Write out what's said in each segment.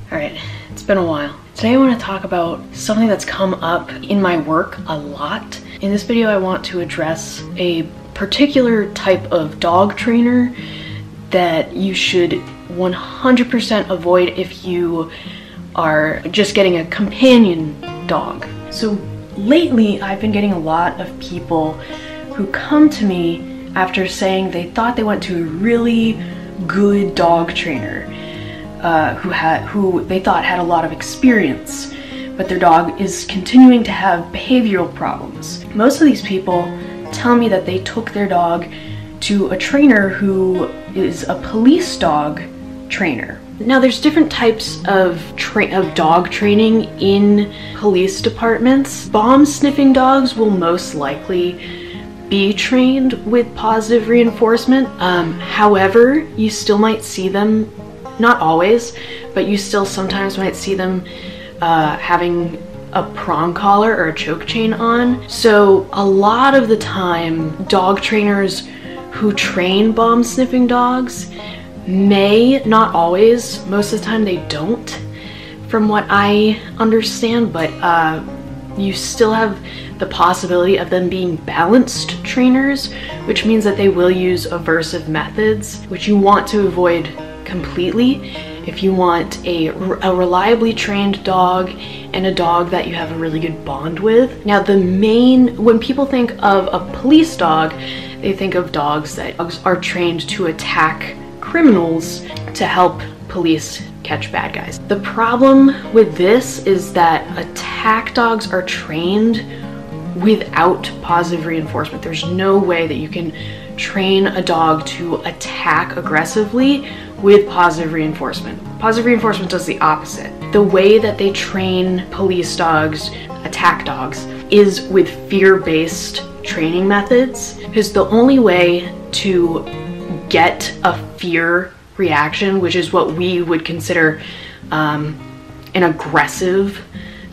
Alright, it's been a while. Today I want to talk about something that's come up in my work a lot. In this video I want to address a particular type of dog trainer that you should 100% avoid if you are just getting a companion dog. So lately I've been getting a lot of people who come to me after saying they thought they went to a really good dog trainer who they thought had a lot of experience, but their dog is continuing to have behavioral problems. Most of these people tell me that they took their dog to a trainer who is a police dog trainer. Now there's different types of dog training in police departments. Bomb sniffing dogs will most likely be trained with positive reinforcement. However, you still might see them, not always, but you still sometimes might see them having a prong collar or a choke chain on. So a lot of the time, dog trainers who train bomb sniffing dogs may, not always, most of the time they don't, from what I understand, but you still have the possibility of them being balanced trainers, which means that they will use aversive methods, which you want to avoid completely if you want a reliably trained dog and a dog that you have a really good bond with. Now when people think of a police dog, they think of dogs that are trained to attack criminals to help police catch bad guys. The problem with this is that attack dogs are trained without positive reinforcement. There's no way that you can train a dog to attack aggressively with positive reinforcement. Positive reinforcement does the opposite. The way that they train police dogs, attack dogs, is with fear-based training methods, because the only way to get a fear reaction, which is what we would consider an aggressive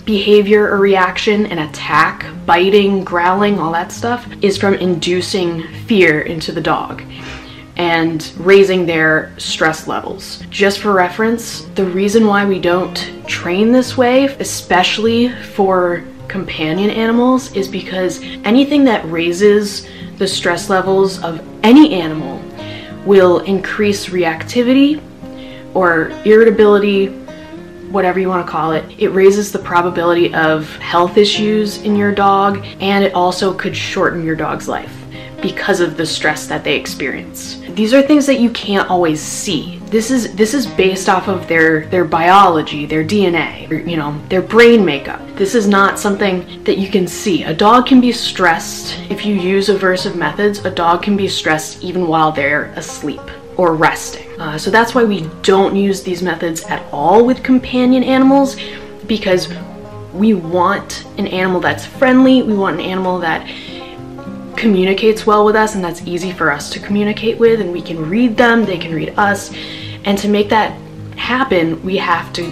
behavior or reaction, an attack, biting, growling, all that stuff, is from inducing fear into the dog and raising their stress levels. Just for reference, the reason why we don't train this way, especially for companion animals, is because anything that raises the stress levels of any animal will increase reactivity or irritability, whatever you want to call it. It raises the probability of health issues in your dog, and it also could shorten your dog's life because of the stress that they experience. These are things that you can't always see. This is based off of their biology, their DNA, their brain makeup. This is not something that you can see. A dog can be stressed. If you use aversive methods, a dog can be stressed even while they're asleep or resting. So that's why we don't use these methods at all with companion animals, because we want an animal that's friendly, we want an animal that communicates well with us and that's easy for us to communicate with, and we can read them, they can read us. And to make that happen, we have to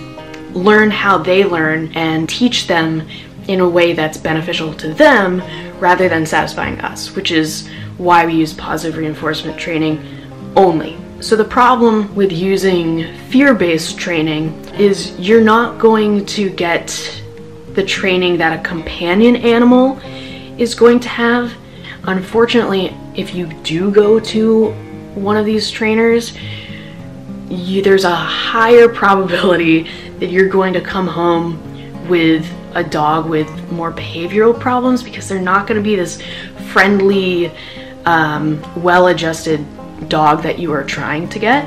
learn how they learn and teach them in a way that's beneficial to them rather than satisfying us, which is why we use positive reinforcement training only. So the problem with using fear-based training is you're not going to get the training that a companion animal is going to have. Unfortunately, if you do go to one of these trainers, there's a higher probability that you're going to come home with a dog with more behavioral problems, because they're not going to be this friendly, well-adjusted dog that you are trying to get.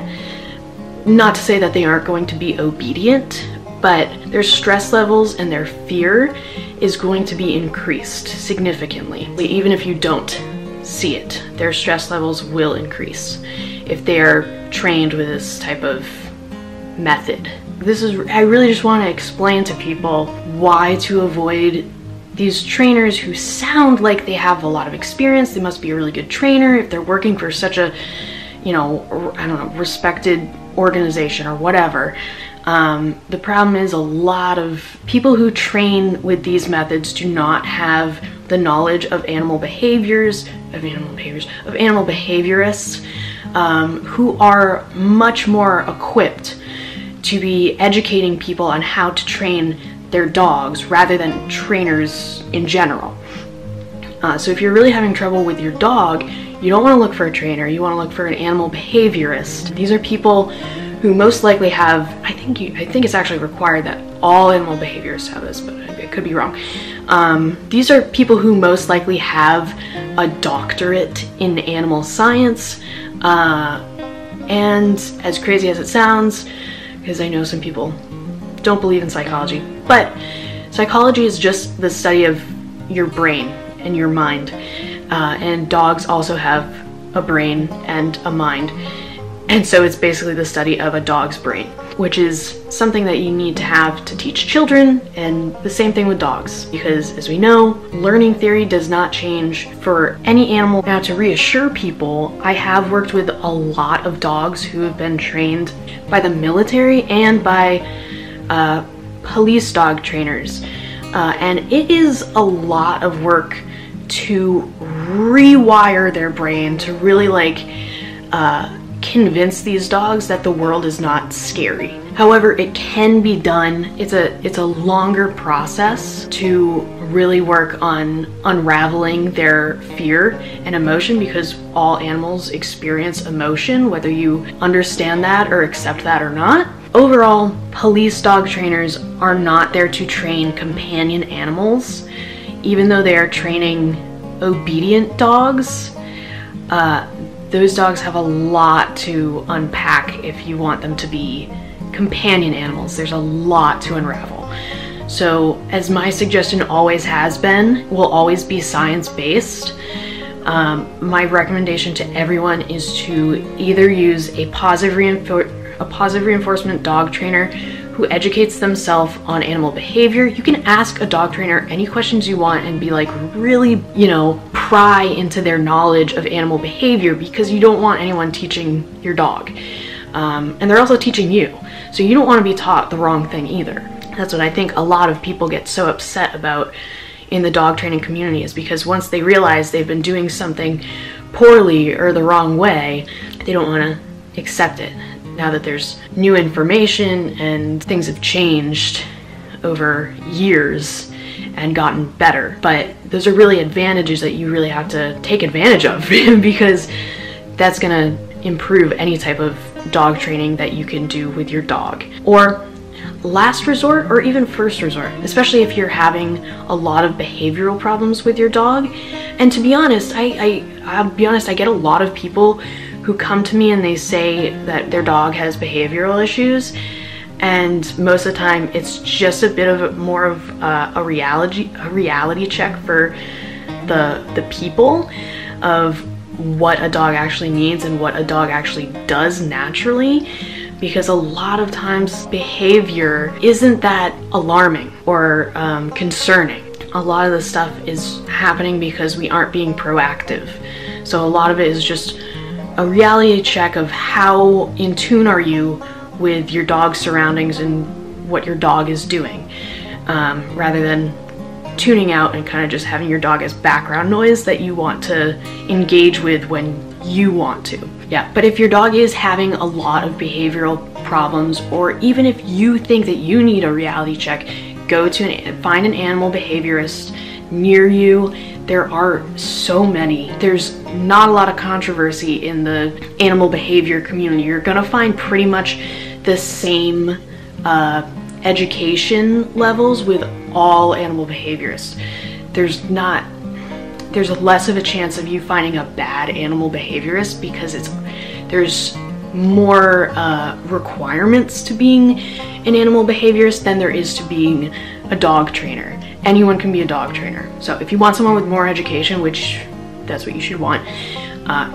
Not to say that they aren't going to be obedient, but their stress levels and their fear is going to be increased significantly. Even if you don't see it, their stress levels will increase if they're trained with this type of method. I really just want to explain to people why to avoid these trainers who sound like they have a lot of experience. They must be a really good trainer if they're working for such a, I don't know, respected organization or whatever. The problem is a lot of people who train with these methods do not have the knowledge of animal behaviorists, who are much more equipped to be educating people on how to train their dogs rather than trainers in general. So if you're really having trouble with your dog, you don't want to look for a trainer, you want to look for an animal behaviorist. These are people who most likely have, I think it's actually required that all animal behaviorists have this, but I could be wrong. These are people who most likely have a doctorate in animal science, and as crazy as it sounds, because I know some people don't believe in psychology, but psychology is just the study of your brain and your mind, and dogs also have a brain and a mind, and so it's basically the study of a dog's brain, which is something that you need to have to teach children, and the same thing with dogs, because as we know, learning theory does not change for any animal. Now, to reassure people, I have worked with a lot of dogs who have been trained by the military and by police dog trainers, and it is a lot of work to rewire their brain to really convince these dogs that the world is not scary. However, it can be done. It's a longer process to really work on unraveling their fear and emotion, because all animals experience emotion, whether you understand that or accept that or not. Overall, police dog trainers are not there to train companion animals, even though they are training obedient dogs. Those dogs have a lot to unpack if you want them to be companion animals. There's a lot to unravel. So, as my suggestion always has been, will always be science-based. My recommendation to everyone is to either use a positive reinforcement dog trainer who educates themselves on animal behavior. You can ask a dog trainer any questions you want and be like really, pry into their knowledge of animal behavior, because you don't want anyone teaching your dog. And they're also teaching you. So you don't want to be taught the wrong thing either. That's what I think a lot of people get so upset about in the dog training community, is because once they realize they've been doing something poorly or the wrong way, they don't want to accept it. Now that there's new information and things have changed over years and gotten better. But those are really advantages that you really have to take advantage of because that's gonna improve any type of dog training that you can do with your dog. Or last resort, or even first resort, especially if you're having a lot of behavioral problems with your dog. And to be honest, I'll be honest, I get a lot of people who come to me and they say that their dog has behavioral issues, and most of the time it's just a bit of more of a reality check for the people of what a dog actually needs and what a dog actually does naturally, because a lot of times behavior isn't that alarming or concerning. A lot of the stuff is happening because we aren't being proactive. So a lot of it is just a reality check of how in tune are you with your dog's surroundings and what your dog is doing, rather than tuning out and kind of just having your dog as background noise that you want to engage with when you want to. Yeah, but if your dog is having a lot of behavioral problems, or even if you think that you need a reality check, go to find an animal behaviorist near you. There are so many. There's not a lot of controversy in the animal behavior community. You're gonna find pretty much the same education levels with all animal behaviorists. There's less of a chance of you finding a bad animal behaviorist because there's more requirements to being an animal behaviorist than there is to being a dog trainer. Anyone can be a dog trainer. So if you want someone with more education, which that's what you should want,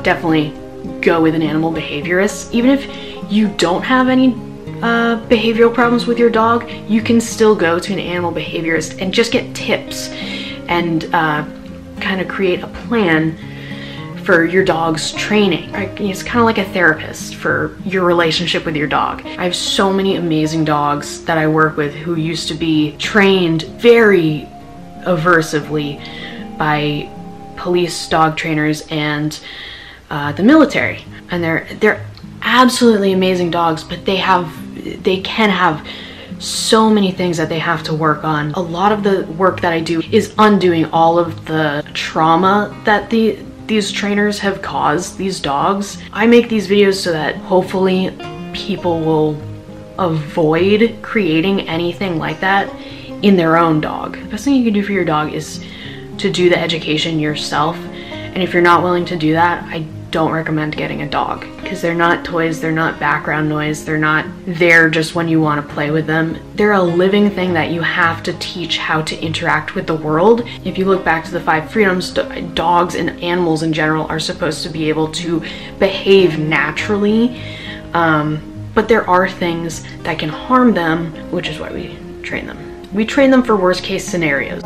definitely go with an animal behaviorist. Even if you don't have any behavioral problems with your dog, you can still go to an animal behaviorist and just get tips and kind of create a plan for your dog's training. It's kind of like a therapist for your relationship with your dog. I have so many amazing dogs that I work with who used to be trained very aversively by police dog trainers and the military. And they're absolutely amazing dogs, but they have they can have so many things that they have to work on. A lot of the work that I do is undoing all of the trauma that these trainers have caused these dogs. I make these videos so that hopefully people will avoid creating anything like that in their own dog. The best thing you can do for your dog is to do the education yourself. And if you're not willing to do that, I don't recommend getting a dog, because they're not toys, they're not background noise, they're not there just when you want to play with them. They're a living thing that you have to teach how to interact with the world. If you look back to the 5 freedoms, dogs and animals in general are supposed to be able to behave naturally, but there are things that can harm them, which is why we train them. We train them for worst case scenarios.